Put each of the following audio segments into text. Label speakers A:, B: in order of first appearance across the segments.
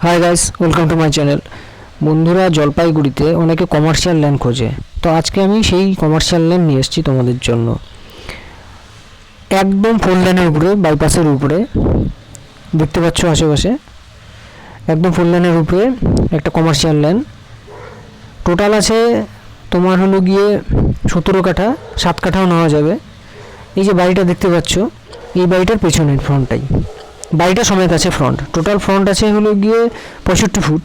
A: Hi guys, welcome to my channel. বন্ধুরা, জলপাইগুড়িতে অনেকে কমার্শিয়াল ল্যান্ড খোঁজে, তো আজকে আমি সেই কমার্শিয়াল ল্যান্ড নিয়ে এসেছি তোমাদের জন্য। একদম 4 লাইনের উপরে, বাইপাসের উপরে দেখতে পাচ্ছ আশেপাশে, একদম 4 লাইনের উপরে একটা কমার্শিয়াল ল্যান্ড। টোটাল আছে তোমার হলো গিয়ে 17 কাঠা, 7 কাঠাও নেওয়া যাবে। এই যে বাড়িটা দেখতে পাচ্ছ, এই বাড়িটার পেছনের ফ্রন্টটাই, বাড়িটা সমেত আছে ফ্রন্ট। টোটাল ফ্রন্ট আছে হলো গিয়ে 65 ফুট,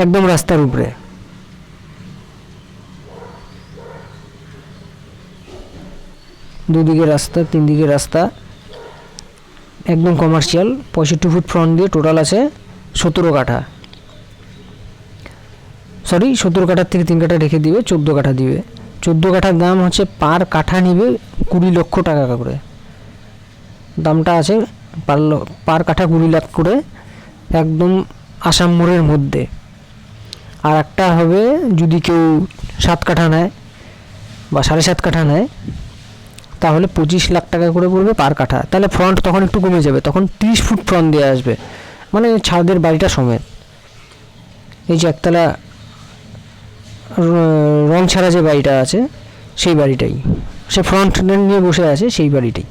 A: একদম রাস্তার উপরে। দুদিকে রাস্তা, 3 দিকে রাস্তা, একদম কমার্শিয়াল। 65 ফুট ফ্রন্ট দিয়ে টোটাল আছে 17 কাঠা। সরি, 17 কাঠার থেকে 3 কাঠা রেখে দিবে, 14 কাঠা দিবে। 14 কাঠার দাম হচ্ছে পার কাঠা নিবে 20 লক্ষ টাকা করে দামটা আছে। পার কাঠা 20 লাখ করে, একদম আসাম মোড়ের মধ্যে। আর একটা হবে যদি কেউ 7 কাঠা নেয় বা 7.5 কাঠা নেয়, তাহলে 25 লাখ টাকা করে পড়বে পার কাঠা। তাহলে ফ্রন্ট তখন একটু কমে যাবে, তখন 30 ফুট ফ্রন্ট দিয়ে আসবে, মানে ছাদের বাড়িটা সমেত। এই যে একতলা রং ছাড়া যে বাড়িটা আছে, সেই বাড়িটাই, সে ফ্রন্ট নিয়ে বসে আছে, সেই বাড়িটাই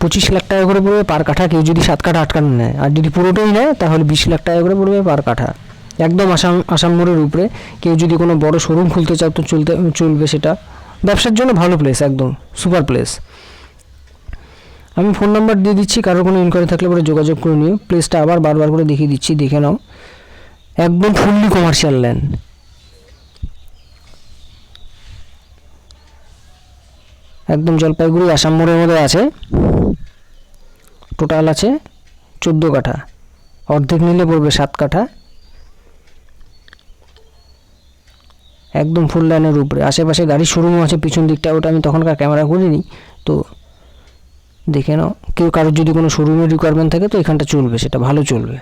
A: 25 লাখ টাকা করে পড়বে পার কাঠা, কেউ যদি 7 কাঠা 8 কাঠা নেয়। আর যদি পুরোটাই নেয় তাহলে 20 লাখ টাকা করে পড়বে পার কাঠা। একদম আসাম মোড়ের উপরে। কেউ যদি কোনো বড় শোরুম খুলতে চাও তো চলবে, সেটা ব্যবসার জন্য ভালো প্লেস, একদম সুপার প্লেস। আমি ফোন নাম্বার দিয়ে দিচ্ছি, কারোর কোনো ইনকোয়ারি থাকলে পরে যোগাযোগ করে নিও। প্লেসটা আবার বারবার করে দেখিয়ে দিচ্ছি, দেখে নাও। একদম ফুললি কমার্শিয়াল ল্যান্ড, একদম জলপাইগুড়ি আসাম মোড়ের মধ্যে আছে। টোটাল আছে 14 কাঠা, অর্ধেক নিলে পড়বে 7 কাঠা। একদম ফুল লাইনের উপরে। আশেপাশে গাড়ির শোরুমও আছে পিছন দিকটা, ওটা আমি তখনকার ক্যামেরা করিনি, তো দেখে নাও। কারোর যদি কোনো শোরুমের রিকোয়ারমেন্ট থাকে তো এখানটা চলবে, সেটা ভালো চলবে।